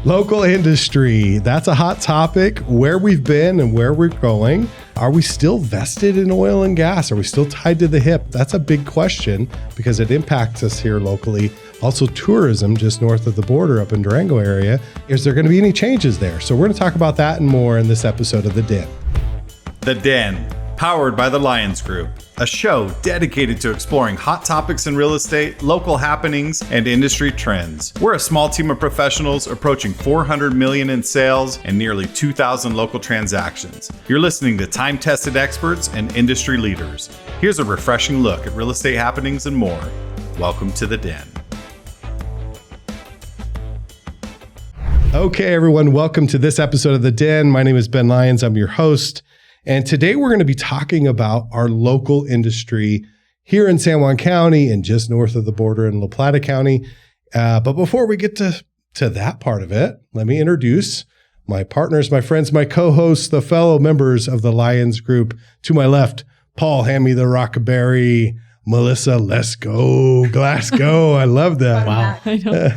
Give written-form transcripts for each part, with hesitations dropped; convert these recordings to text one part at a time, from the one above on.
Local industry, that's a hot topic. Where we've been and where we're going. Are we still vested in oil and gas? Are we still tied to the hip? That's a big question because it impacts us here locally. Also tourism just north of the border up in Durango area. Is there going to be any changes there? So we're going to talk about that and more in this episode of The Den. The Den, powered by the Lyons Group, a show dedicated to exploring hot topics in real estate, local happenings, and industry trends. We're a small team of professionals approaching $400 million in sales and nearly 2,000 local transactions. You're listening to time-tested experts and industry leaders. Here's a refreshing look at real estate happenings and more. Welcome to The Den. Okay, everyone, welcome to this episode of The Den. My name is Ben Lyons. I'm your host. And today we're going to be talking about our local industry here in San Juan County and just north of the border in La Plata County. But before we get to that part of it, let me introduce my partners, my friends, my co-hosts, the fellow members of the Lyons Group. To my left, Paul, hand me the rockberry. Melissa, let's go. Glasgow. I love that. Wow. I know.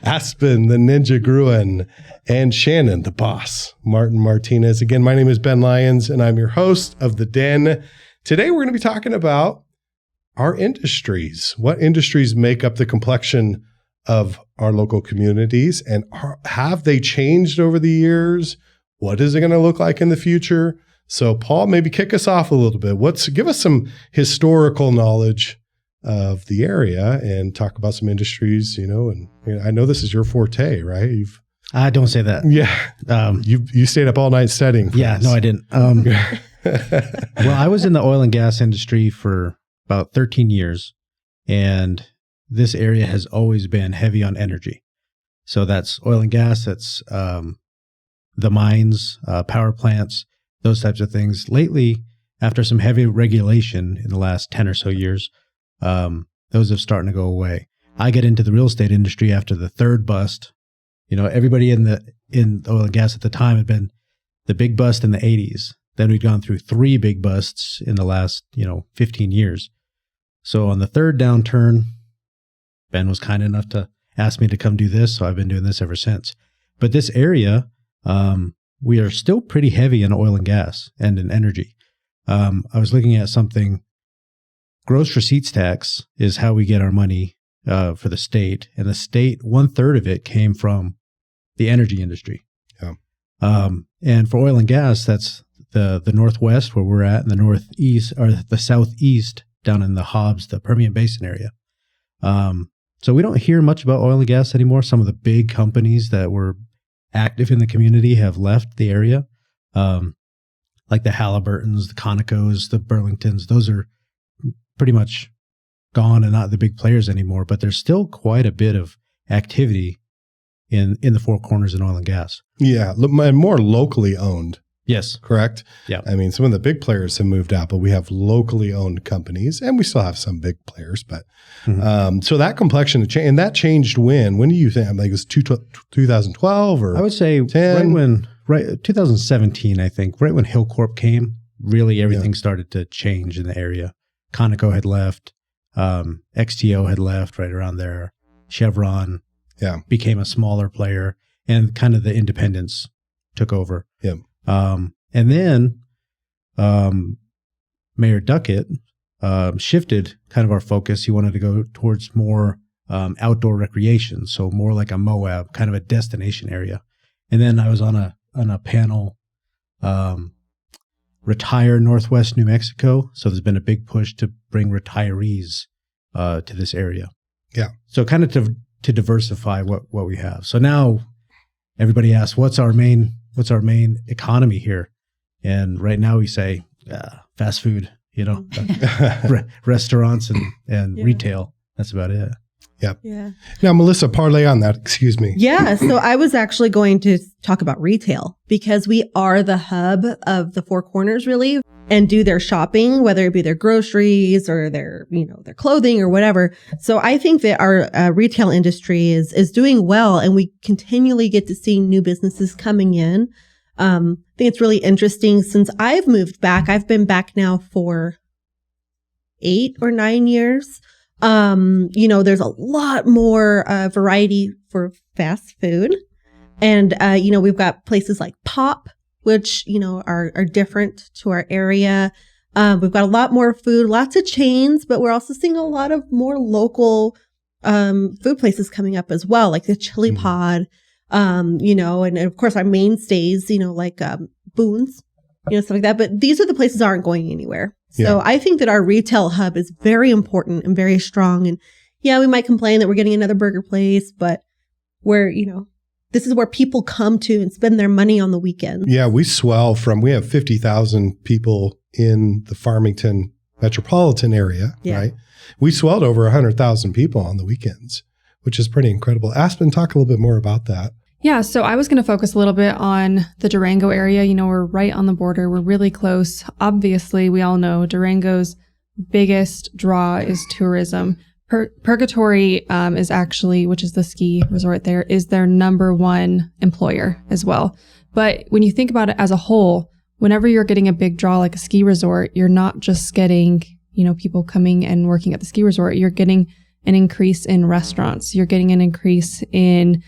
Aspen, the Ninja Gruen, and Shannon, the boss, Martin Martinez. Again, my name is Ben Lyons, and I'm your host of The Den. Today, we're going to be talking about our industries. What industries make up the complexion of our local communities, and have they changed over the years? What is it going to look like in the future? So, Paul, maybe kick us off a little bit. Give us some historical knowledge of the area and talk about some industries, and I know this is your forte, right? Don't say that. Yeah. You stayed up all night studying. Yeah, no, I didn't. Well, I was in the oil and gas industry for about 13 years, and this area has always been heavy on energy. So that's oil and gas, that's the mines, power plants, those types of things. Lately, after some heavy regulation in the last 10 or so years, those are starting to go away. I get into the real estate industry after the third bust. Everybody in oil and gas at the time had been the big bust in the 80s. Then we'd gone through 3 big busts in the last, 15 years. So on the third downturn, Ben was kind enough to ask me to come do this. So I've been doing this ever since. But this area, we are still pretty heavy in oil and gas and in energy. I was looking at something. Gross receipts tax is how we get our money for the state. And the state, 1/3 of it came from the energy industry. Yeah. And for oil and gas, that's the Northwest where we're at, and the Northeast or the Southeast down in the Hobbs, the Permian Basin area. So we don't hear much about oil and gas anymore. Some of the big companies that were active in the community have left the area, like the Halliburtons, the Conocos, the Burlingtons. Those are pretty much gone and not the big players anymore, but there's still quite a bit of activity in the Four Corners in oil and gas. Yeah, and more locally owned. Yes. Correct? Yeah. I mean, some of the big players have moved out, but we have locally owned companies, and we still have some big players. But so that complexion, and that changed when? When do you think? Like it was 2012 or? I would say 10? right 2017, I think, right when Hillcorp came, really everything started to change in the area. Conoco had left, XTO had left right around there. Chevron became a smaller player, and kind of the independents took over. Yeah. And then Mayor Duckett shifted kind of our focus. He wanted to go towards more outdoor recreation, so more like a Moab, kind of a destination area. And then I was on a panel, Retire Northwest New Mexico. So there's been a big push to bring retirees to this area. Yeah. So kind of to diversify what we have. So now everybody asks, what's our main economy here? And right now we say fast food, restaurants and retail. That's about it. Yep. Yeah. Now, Melissa, parlay on that. Excuse me. Yeah. So I was actually going to talk about retail because we are the hub of the Four Corners, really, and do their shopping, whether it be their groceries or their clothing or whatever. So I think that our retail industry is doing well, and we continually get to see new businesses coming in. I think it's really interesting since I've moved back. I've been back now for 8 or 9 years. There's a lot more variety for fast food. And, we've got places like Pop, which, are different to our area. We've got a lot more food, lots of chains, but we're also seeing a lot of more local food places coming up as well, like the Chili Pod, and of course our mainstays, like Boone's, stuff like that. But these are the places that aren't going anywhere. So I think that our retail hub is very important and very strong. And yeah, we might complain that we're getting another burger place, but we're, this is where people come to and spend their money on the weekends. Yeah, we have 50,000 people in the Farmington metropolitan area, right? We swelled over 100,000 people on the weekends, which is pretty incredible. Aspen, talk a little bit more about that. Yeah, so I was going to focus a little bit on the Durango area. We're right on the border. We're really close. Obviously, we all know Durango's biggest draw is tourism. Purgatory is actually, which is the ski resort there, is their number one employer as well. But when you think about it as a whole, whenever you're getting a big draw like a ski resort, you're not just getting, people coming and working at the ski resort. You're getting an increase in restaurants. You're getting an increase in,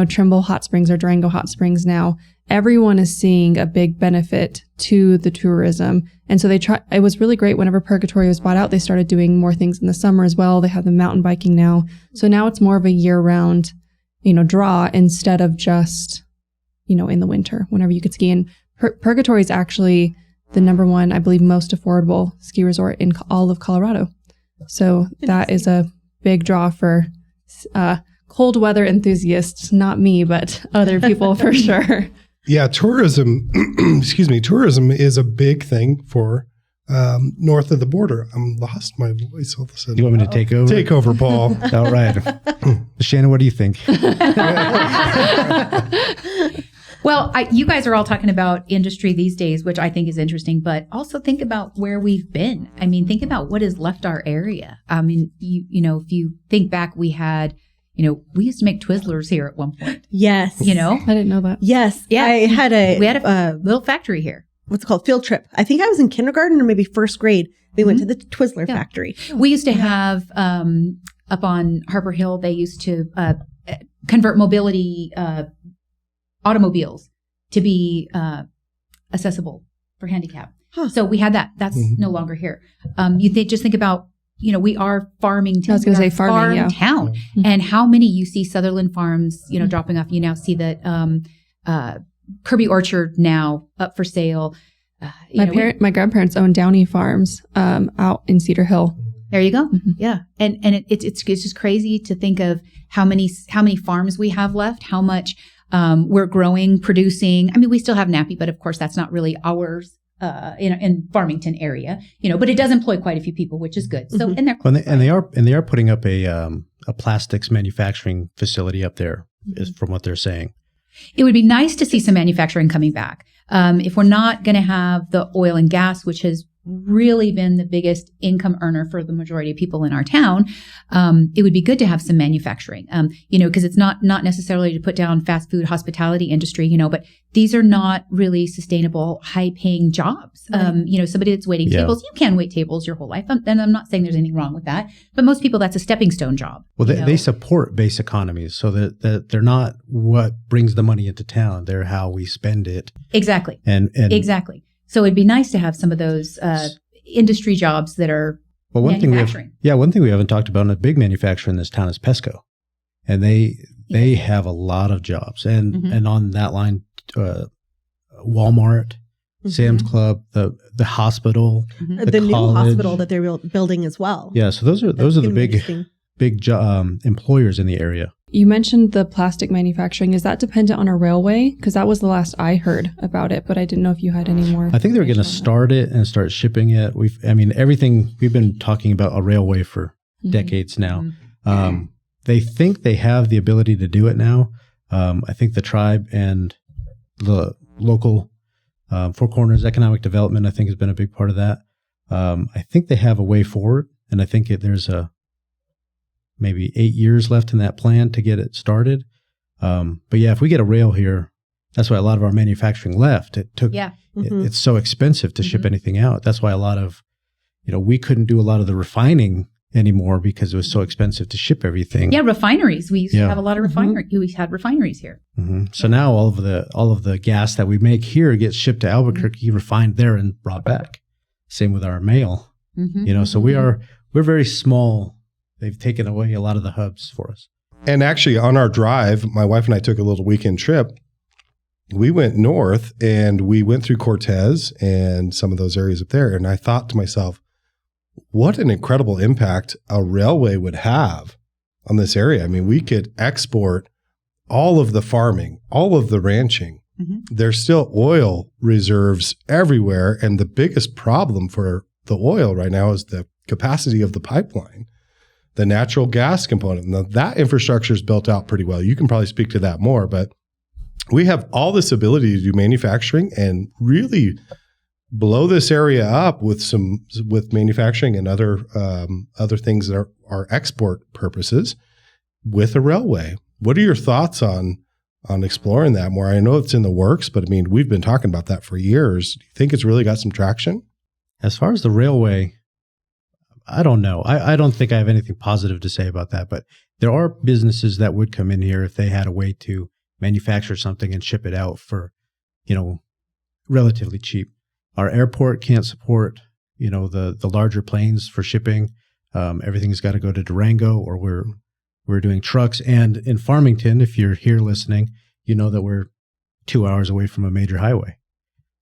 Trimble Hot Springs or Durango Hot Springs now. Everyone is seeing a big benefit to the tourism. And so it was really great whenever Purgatory was bought out, they started doing more things in the summer as well. They have the mountain biking now. So now it's more of a year-round, draw instead of just, in the winter, whenever you could ski. And Purgatory is actually the number one, I believe, most affordable ski resort in all of Colorado. So that is a big draw for cold weather enthusiasts, not me, but other people for sure. Yeah, tourism, tourism is a big thing for north of the border. I'm lost my voice all of a sudden. You want me to take over? Take over, Paul. All right. Shannon, what do you think? Well, you guys are all talking about industry these days, which I think is interesting, but also think about where we've been. I mean, think about what has left our area. I mean, if you think back, we had, we used to make Twizzlers here at one point. Yes. I didn't know that. Yes. Yeah. We had a little factory here. What's it called? Field trip. I think I was in kindergarten or maybe first grade. We went to the Twizzler factory. We used to have, up on Harper Hill, they used to convert mobility automobiles to be accessible for handicap. Huh. So we had that. That's no longer here. Just think about, we are Farmington. I was going to say farm town. Mm-hmm. And how many you see Sutherland Farms, dropping off. You now see that Kirby Orchard now up for sale. My grandparents own Downey Farms out in Cedar Hill. There you go. Mm-hmm. Yeah. And it's just crazy to think of how many farms we have left, how much we're growing, producing. I mean, we still have Nappy, but of course that's not really ours in Farmington area, but it does employ quite a few people, which is good. So, and they are putting up a plastics manufacturing facility up there, is from what they're saying. It would be nice to see some manufacturing coming back. If we're not going to have the oil and gas, which has really been the biggest income earner for the majority of people in our town, it would be good to have some manufacturing, because it's not necessarily to put down fast food hospitality industry, but these are not really sustainable, high paying jobs. Right. Somebody that's waiting tables, you can wait tables your whole life. And I'm not saying there's anything wrong with that, but most people, that's a stepping stone job. Well, they support base economies, so that they're not what brings the money into town. They're how we spend it. Exactly. And exactly. So it'd be nice to have some of those industry jobs that are manufacturing. One thing we haven't talked about in a big manufacturer in this town is Pesco, and they have a lot of jobs, and on that line, Walmart, Sam's Club, the hospital, the new hospital that they're building as well. Yeah, so those are the big employers in the area. You mentioned the plastic manufacturing. Is that dependent on a railway? Because that was the last I heard about it, but I didn't know if you had any more. I think they're going to start it and start shipping it. Everything, we've been talking about a railway for decades now. They think they have the ability to do it now. I think the tribe and the local Four Corners economic development, I think, has been a big part of that. I think they have a way forward, and I think there's maybe 8 years left in that plan to get it started. But yeah, if we get a rail here, that's why a lot of our manufacturing left. It took, it's so expensive to ship anything out. That's why a lot of, we couldn't do a lot of the refining anymore because it was so expensive to ship everything. Yeah, refineries. We used to Yeah. have a lot of refineries. We had refineries here. So now all of the gas that we make here gets shipped to Albuquerque, refined there, and brought back. Same with our mail. So we're very small. They've taken away a lot of the hubs for us. And actually, on our drive, my wife and I took a little weekend trip. We went north and we went through Cortez and some of those areas up there. And I thought to myself, what an incredible impact a railway would have on this area. I mean, we could export all of the farming, all of the ranching. There's still oil reserves everywhere. And the biggest problem for the oil right now is the capacity of the pipeline, the natural gas component. Now, that infrastructure is built out pretty well. You can probably speak to that more, but we have all this ability to do manufacturing and really blow this area up with manufacturing and other things that are export purposes with a railway. What are your thoughts on exploring that more? I know it's in the works, but I mean, we've been talking about that for years. Do you think it's really got some traction? As far as the railway, I don't know. I don't think I have anything positive to say about that, but there are businesses that would come in here if they had a way to manufacture something and ship it out for, relatively cheap. Our airport can't support, the larger planes for shipping. Everything's got to go to Durango, or we're doing trucks. And in Farmington, if you're here listening, you know that we're 2 hours away from a major highway.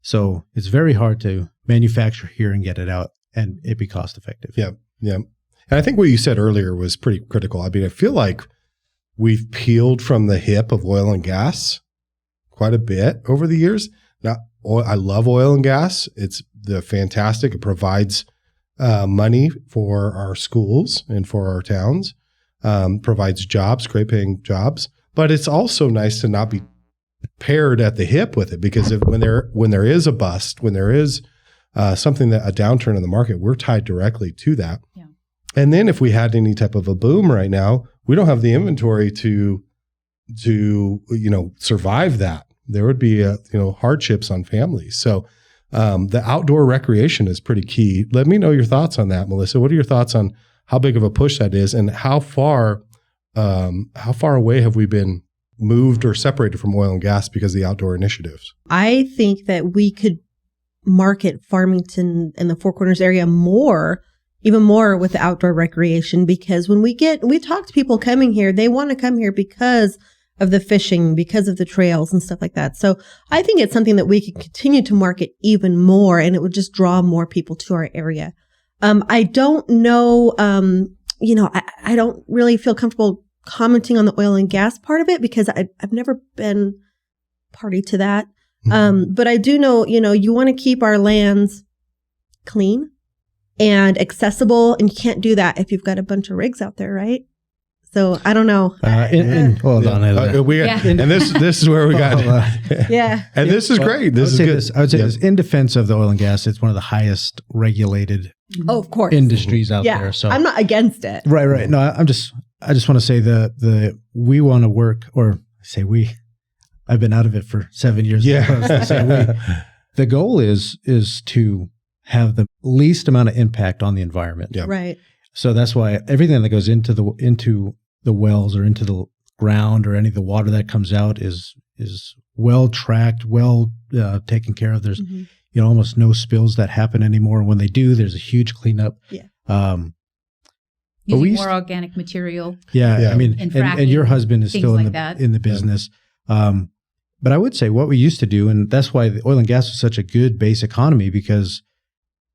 So it's very hard to manufacture here and get it out and it be cost effective. Yeah. And I think what you said earlier was pretty critical. I mean, I feel like we've peeled from the hip of oil and gas quite a bit over the years. Now, I love oil and gas. It's fantastic. It provides money for our schools and for our towns, provides jobs, great paying jobs. But it's also nice to not be paired at the hip with it, because when there is a bust, when there is a downturn in the market, we're tied directly to that. Yeah. And then if we had any type of a boom right now, we don't have the inventory to survive that. There would be hardships on families. So the outdoor recreation is pretty key. Let me know your thoughts on that, Melissa. What are your thoughts on how big of a push that is, and how far away have we been moved or separated from oil and gas because of the outdoor initiatives? I think that we could market Farmington and the Four Corners area even more with the outdoor recreation, because when we talk to people coming here, they want to come here because of the fishing, because of the trails and stuff like that. So I think it's something that we could continue to market even more, and it would just draw more people to our area. I don't know, I don't really feel comfortable commenting on the oil and gas part of it because I've never been party to that. But I do know, you want to keep our lands clean and accessible, and you can't do that if you've got a bunch of rigs out there, right? So I don't know. Hold on. And this is where we got. Yeah. And this is great. This is good. I would say this, in defense of the oil and gas, it's one of the highest regulated of course industries out there. So I'm not against it. Right. No, I just want to say we want to work, or say we. I've been out of it for 7 years. Yeah. The goal is to have the least amount of impact on the environment. Yep. Right. So that's why everything that goes into the wells or into the ground, or any of the water that comes out is well tracked, taken care of. There's almost no spills that happen anymore. When they do, there's a huge cleanup. Yeah. Using more organic material. Yeah. I mean, and your husband is still in the business. But I would say what we used to do, and that's why the oil and gas was such a good base economy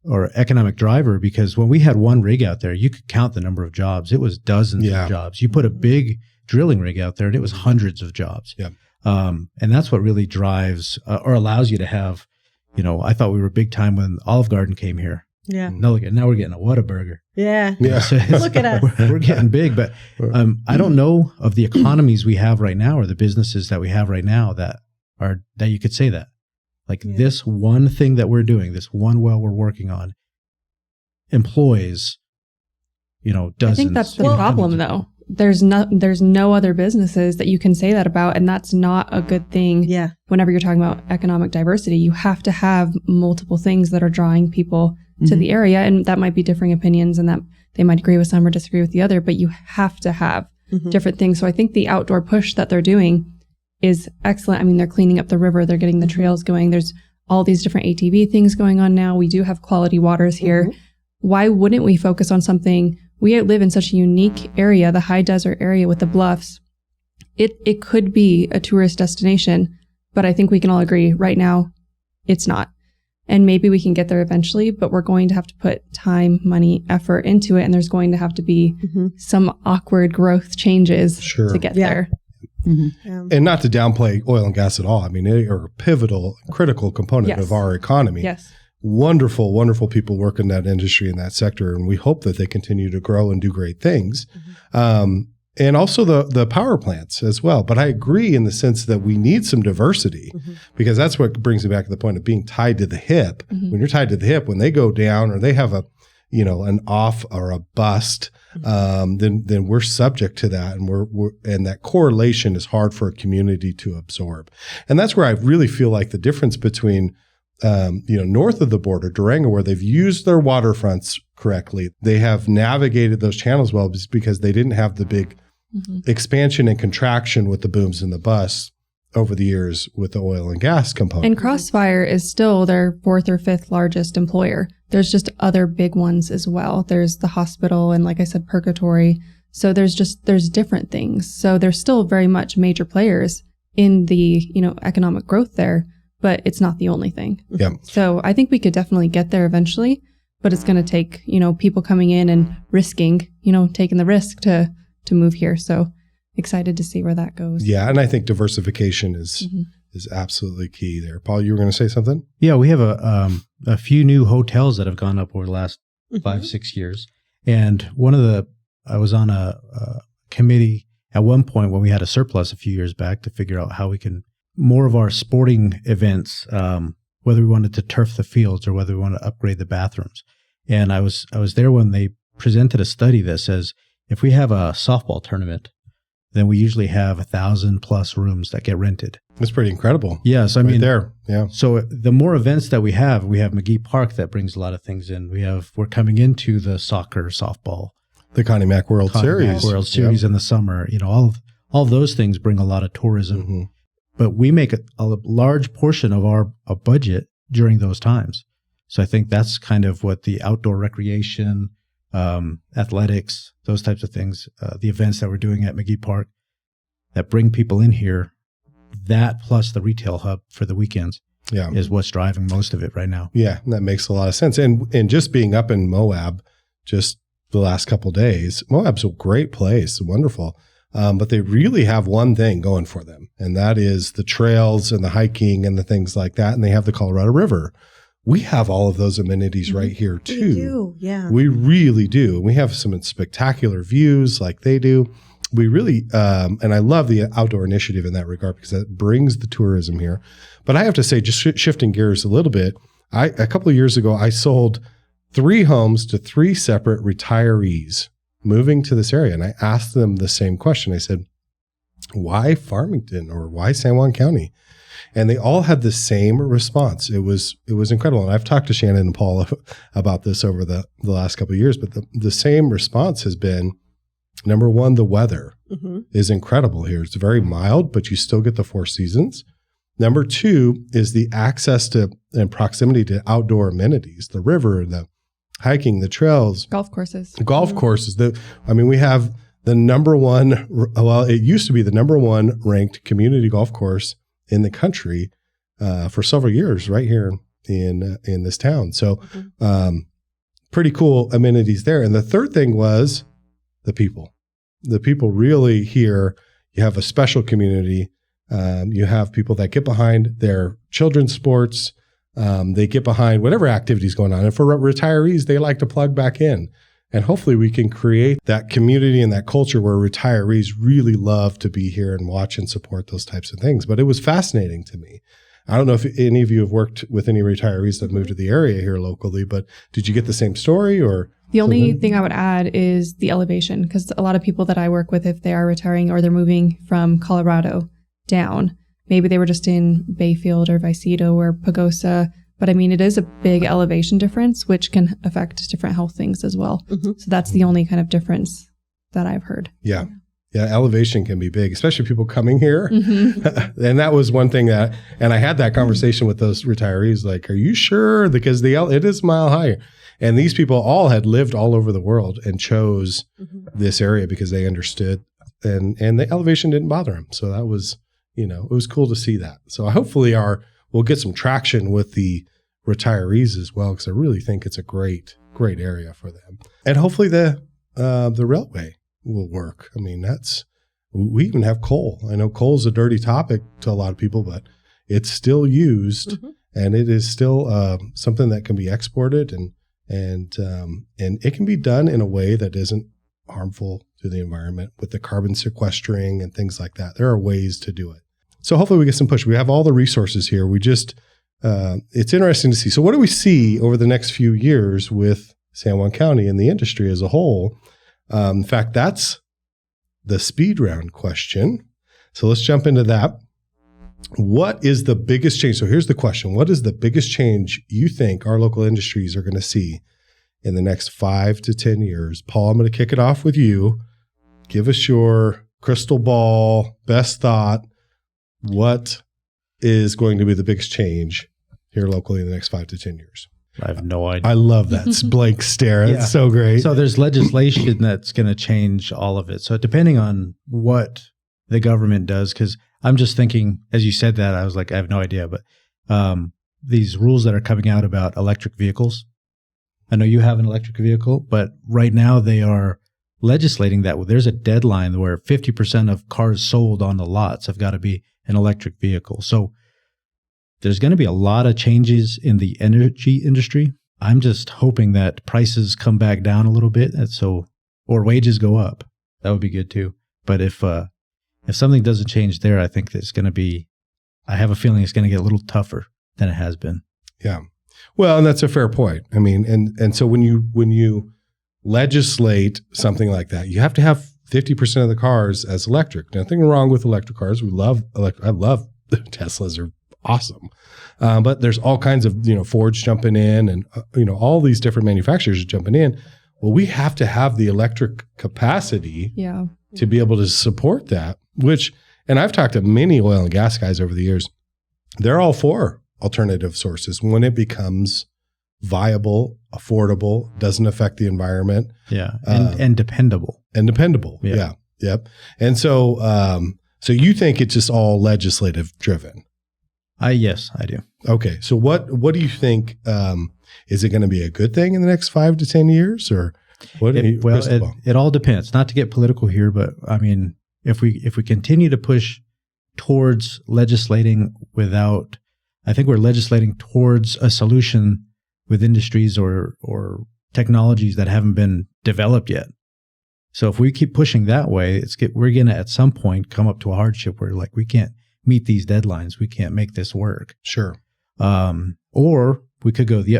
or economic driver, because when we had one rig out there, you could count the number of jobs. It was dozens of jobs. You put a big drilling rig out there and it was hundreds of jobs. Yeah. And that's what really drives or allows you to have, I thought we were big time when Olive Garden came here. Yeah. Now we're getting a Whataburger. Yeah. So look at us. We're getting big, but I don't know of the economies we have right now, or the businesses that we have right now that you could say that. Like this one thing that we're doing, this one well we're working on, employs, dozens. I think that's the problem, though. There's no other businesses that you can say that about, and that's not a good thing. Yeah. Whenever you're talking about economic diversity, you have to have multiple things that are drawing people to the area, and that might be differing opinions, and that they might agree with some or disagree with the other, but you have to have different things. So I think the outdoor push that they're doing is excellent. I mean, they're cleaning up the river, they're getting the trails going. There's all these different ATV things going on now. We do have quality waters here. Why wouldn't we focus on something? We live in such a unique area, the high desert area with the bluffs. It could be a tourist destination, but I think we can all agree right now it's not. And maybe we can get there eventually, but we're going to have to put time, money, effort into it. And there's going to have to be some awkward growth changes to get there. And not to downplay oil and gas at all. I mean, they are a pivotal, critical component of our economy. Wonderful, wonderful people work in that industry, in that sector. And we hope that they continue to grow and do great things. And also the power plants as well. But I agree in the sense that we need some diversity because that's what brings me back to the point of being tied to the hip. When you're tied to the hip, when they go down or they have an off or a bust, then we're subject to that. And and that correlation is hard for a community to absorb. And that's where I really feel like the difference between north of the border, Durango, where they've used their waterfronts correctly. They have navigated those channels well because they didn't have the big expansion and contraction with the booms and the busts over the years with the oil and gas component. And Crossfire is still their 4th or 5th largest employer. There's just other big ones as well. There's the hospital and, like I said, Purgatory. So there's different things. So there's still very much major players in the, economic growth there, but it's not the only thing. So I think we could definitely get there eventually, but it's going to take, people coming in and risking, taking the risk to move here. So excited to see where that goes. Yeah. And I think diversification is absolutely key there. Paul, you were going to say something? Yeah. We have a few new hotels that have gone up over the last 5-6 years. And I was on a committee at one point when we had a surplus a few years back to figure out how we can more of our sporting events, whether we wanted to turf the fields or whether we want to upgrade the bathrooms. And I was there when they presented a study that says if we have a softball tournament, then we usually have 1,000+ rooms that get rented. That's pretty incredible. Yes, I mean there. Yeah. So the more events that we have McGee Park that brings a lot of things in. We're coming into the soccer, softball, the Connie Mack World Series in the summer. All those things bring a lot of tourism. But we make a large portion of our budget during those times. So I think that's kind of what the outdoor recreation, athletics, those types of things, the events that we're doing at McGee Park that bring people in here, that plus the retail hub for the weekends is what's driving most of it right now. Yeah, that makes a lot of sense. And just being up in Moab just the last couple of days, Moab's a great place, wonderful. But they really have one thing going for them, and that is the trails and the hiking and the things like that. And they have the Colorado River. We have all of those amenities right here too. We do, yeah. We really do. We have some spectacular views like they do. We really, and I love the outdoor initiative in that regard because that brings the tourism here. But I have to say, just shifting gears a little bit, a couple of years ago, I sold 3 homes to 3 separate retirees moving to this area. And I asked them the same question. I said, why Farmington or why San Juan County? And they all had the same response. It was incredible. And I've talked to Shannon and Paul about this over the last couple of years, but the same response has been, number one, the weather is incredible here. It's very mild, but you still get the 4 seasons. Number 2 is the access to and proximity to outdoor amenities, the river, the hiking, the trails, golf courses. We have the number one, well, it used to be the number 1 ranked community golf course in the country for several years right here in this town. So pretty cool amenities there. And the third thing was the people. The people really here, you have a special community. You have people that get behind their children's sports. They get behind whatever activities going on. And for retirees, they like to plug back in. And hopefully we can create that community and that culture where retirees really love to be here and watch and support those types of things. But it was fascinating to me. I don't know if any of you have worked with any retirees that moved to the area here locally, but did you get the same story or? The only thing I would add is the elevation, because a lot of people that I work with, if they are retiring or they're moving from Colorado down, maybe they were just in Bayfield or Vicedo or Pagosa, But I mean, it is a big elevation difference, which can affect different health things as well. Mhm. So that's the only kind of difference that I've heard. Yeah. Yeah. Elevation can be big, especially people coming here. Mm-hmm. And that was one thing and I had that conversation with those retirees, like, are you sure? Because it is a mile higher. And these people all had lived all over the world and chose this area because they understood and the elevation didn't bother them. So that was, it was cool to see that. So hopefully we'll get some traction with the retirees as well, because I really think it's a great area for them. And hopefully the railway will work. I mean, we even have coal. I know coal's a dirty topic to a lot of people, but it's still used and it is still something that can be exported and it can be done in a way that isn't harmful to the environment with the carbon sequestering and things like that. There are ways to do it. So hopefully we get some push. We have all the resources here. We just, it's interesting to see. So what do we see over the next few years with San Juan County and the industry as a whole? In fact, that's the speed round question. So let's jump into that. What is the biggest change? So here's the question. What is the biggest change you think our local industries are going to see in the next 5 to 10 years? Paul, I'm going to kick it off with you. Give us your crystal ball, best thought. What is going to be the biggest change here locally in the next 5 to 10 years? I have no idea. I love that blank stare. Yeah. It's so great. So there's legislation that's going to change all of it. So depending on what the government does, because I'm just thinking, as you said that, I was like, I have no idea. But these rules that are coming out about electric vehicles, I know you have an electric vehicle, but right now they are legislating that there's a deadline where 50% of cars sold on the lots have got to be an electric vehicle. So there's going to be a lot of changes in the energy industry. I'm just hoping that prices come back down a little bit, or wages go up. That would be good too. But if something doesn't change there, I think it's going to be. I have a feeling it's going to get a little tougher than it has been. Yeah, well, and that's a fair point. I mean, and so when you legislate something like that, you have to have 50% of the cars as electric. Nothing wrong with electric cars. I love Teslas are awesome. But there's all kinds of, Ford's jumping in and, all these different manufacturers are jumping in. Well, we have to have the electric capacity to be able to support that, and I've talked to many oil and gas guys over the years. They're all for alternative sources when it becomes viable, affordable, doesn't affect the environment. Yeah. And dependable. And dependable. Yeah. Yep. And so, so you think it's just all legislative driven? Yes, I do. Okay. So what do you think? Is it going to be a good thing in the next 5 to 10 years, or what? It all depends. Not to get political here, but I mean, if we continue to push towards legislating I think we're legislating towards a solution with industries or technologies that haven't been developed yet. So if we keep pushing that way, we're going to at some point come up to a hardship where like we can't meet these deadlines. We can't make this work. Sure. Or we could go the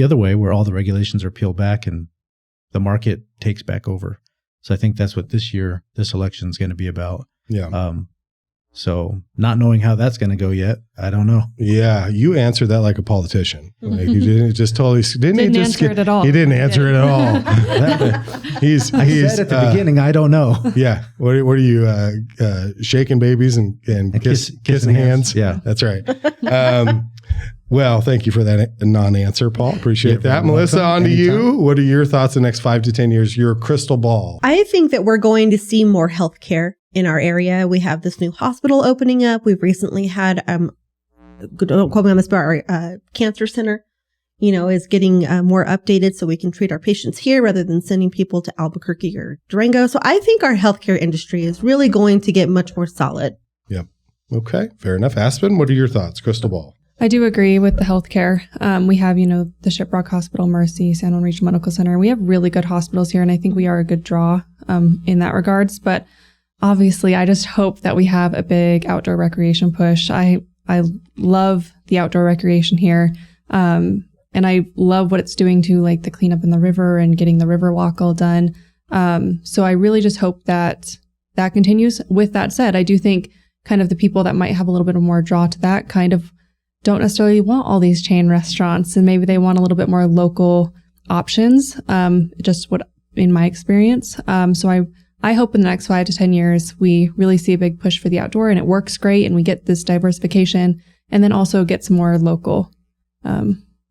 other way where all the regulations are peeled back and the market takes back over. So I think that's what this election is going to be about. Yeah. So not knowing how that's going to go yet, I don't know. Yeah, you answered that like a politician. Like you didn't just totally didn't answer it at all. He didn't answer it at all. I said at the beginning, I don't know. Yeah. What are you shaking babies and kissing hands? Yeah, that's right. Well, thank you for that non-answer, Paul. Appreciate that. Melissa, on to you. What are your thoughts in the next 5 to 10 years? Your crystal ball. I think that we're going to see more healthcare in our area. We have this new hospital opening up. We've recently had, don't quote me on this, but our cancer center, is getting more updated so we can treat our patients here rather than sending people to Albuquerque or Durango. So I think our healthcare industry is really going to get much more solid. Yep. Okay. Fair enough. Aspen, what are your thoughts? Crystal ball. I do agree with the healthcare. We have, the Shiprock Hospital, Mercy, San Juan Regional Medical Center. We have really good hospitals here, and I think we are a good draw in that regards. But obviously, I just hope that we have a big outdoor recreation push. I love the outdoor recreation here, and I love what it's doing to like the cleanup in the river and getting the river walk all done. So I really just hope that continues. With that said, I do think kind of the people that might have a little bit of more draw to that kind of don't necessarily want all these chain restaurants, and maybe they want a little bit more local options. Just what in my experience. So I hope in the next 5 to 10 years, we really see a big push for the outdoor and it works great and we get this diversification and then also get some more local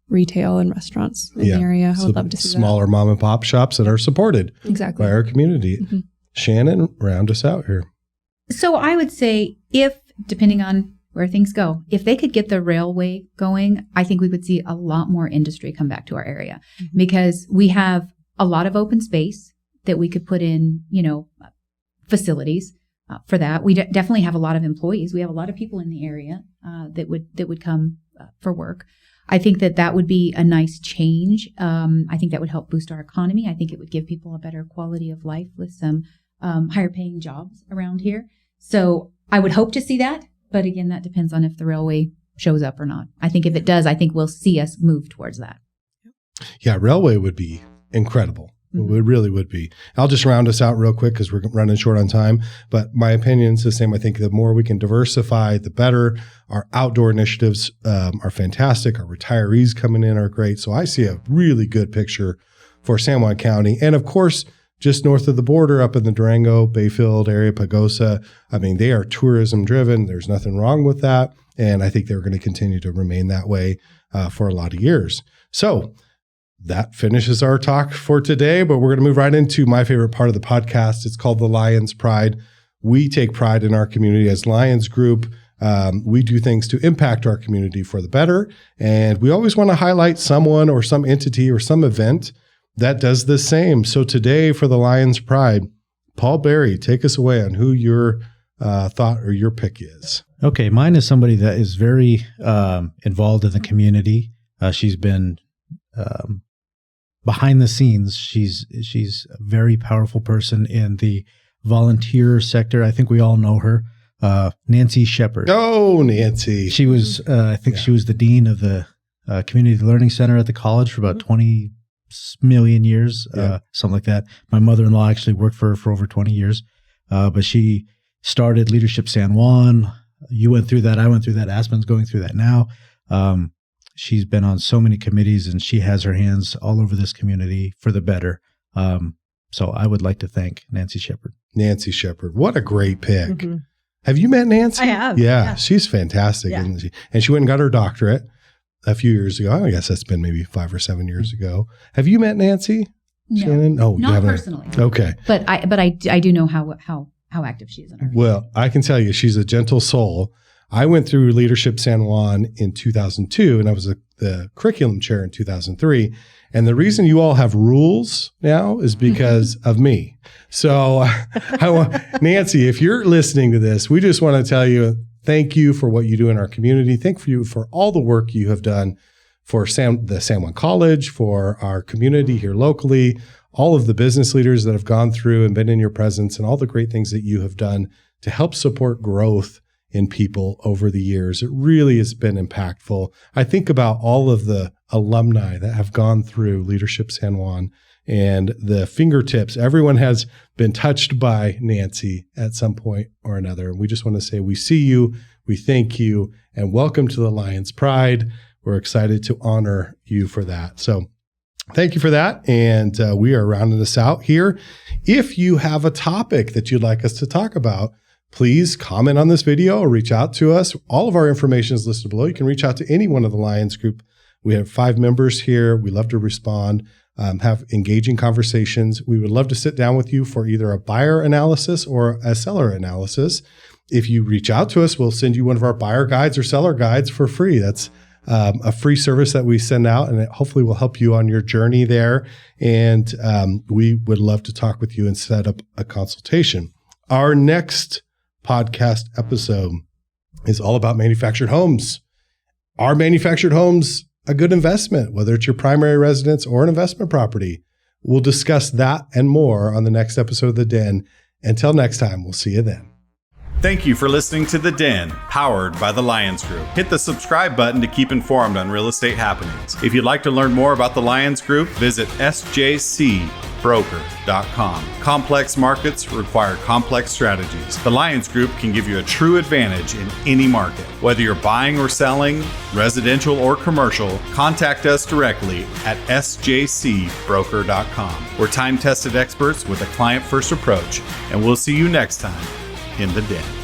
retail and restaurants in the area. I would love to see smaller mom and pop shops that are supported exactly by our community. Mm-hmm. Shannon, round us out here. So I would say depending on where things go, if they could get the railway going, I think we would see a lot more industry come back to our area because we have a lot of open space that we could put in, facilities for that. We definitely have a lot of employees. We have a lot of people in the area that would come for work. I think that would be a nice change. I think that would help boost our economy. I think it would give people a better quality of life with some higher paying jobs around here. So I would hope to see that. But again, that depends on if the railway shows up or not. I think if it does, I think we'll see us move towards that. Yeah, railway would be incredible. Mm-hmm. It really would be. I'll just round us out real quick because we're running short on time. But my opinion is the same. I think the more we can diversify, the better. Our outdoor initiatives are fantastic. Our retirees coming in are great. So I see a really good picture for San Juan County. And of course, just north of the border up in the Durango, Bayfield area, Pagosa, I mean, they are tourism driven. There's nothing wrong with that. And I think they're going to continue to remain that way for a lot of years. So that finishes our talk for today, but we're going to move right into my favorite part of the podcast. It's called the Lyons Pride. We take pride in our community as Lyons Group. We do things to impact our community for the better. And we always want to highlight someone or some entity or some event that does the same. So today for the Lyons Pride, Paul Berry, take us away on who your thought or your pick is. Okay, mine is somebody that is very involved in the community. She's been behind the scenes. She's a very powerful person in the volunteer sector. I think we all know her, Nancy Shepard. Oh, Nancy! She was, I think, she was the dean of the Community Learning Center at the college for about 20 million years, something like that. My mother-in-law actually worked for her for over 20 years, but she started Leadership San Juan. You went through that. I went through that. Aspen's going through that now. She's been on so many committees and she has her hands all over this community for the better. So I would like to thank Nancy Shepard. Nancy Shepard. What a great pick. Mm-hmm. Have you met Nancy? I have. Yeah. She's fantastic. Yeah. And she went and got her doctorate a few years ago. I guess that's been maybe 5 or 7 years ago. Have you met Nancy? No, Shannon? Oh, not personally. Okay. But I do know how active she is in her. Well, I can tell you she's a gentle soul. I went through Leadership San Juan in 2002 and I was the curriculum chair in 2003. And the reason you all have rules now is because of me. So Nancy, if you're listening to this, we just want to tell you, thank you for what you do in our community. Thank you for all the work you have done for the San Juan College, for our community here locally, all of the business leaders that have gone through and been in your presence and all the great things that you have done to help support growth in people over the years. It really has been impactful. I think about all of the alumni that have gone through Leadership San Juan and the fingertips. Everyone has been touched by Nancy at some point or another. And we just want to say we see you, we thank you, and welcome to the Lyons Pride. We're excited to honor you for that. So thank you for that. And we are rounding this out here. If you have a topic that you'd like us to talk about, please comment on this video or reach out to us. All of our information is listed below. You can reach out to any one of the Lyons Group. We have 5 members here. We love to respond, have engaging conversations. We would love to sit down with you for either a buyer analysis or a seller analysis. If you reach out to us, we'll send you one of our buyer guides or seller guides for free. That's a free service that we send out, and it hopefully will help you on your journey there. And we would love to talk with you and set up a consultation. Our next podcast episode is all about manufactured homes. Are manufactured homes a good investment, whether it's your primary residence or an investment property? We'll discuss that and more on the next episode of The Den. Until next time, we'll see you then. Thank you for listening to The Den, powered by the Lyons Group. Hit the subscribe button to keep informed on real estate happenings. If you'd like to learn more about the Lyons Group, visit sjc.com. sjcbroker.com. Complex markets require complex strategies. The Lyons Group can give you a true advantage in any market. Whether you're buying or selling, residential or commercial, contact us directly at sjcbroker.com. We're time-tested experts with a client-first approach, and we'll see you next time in the den.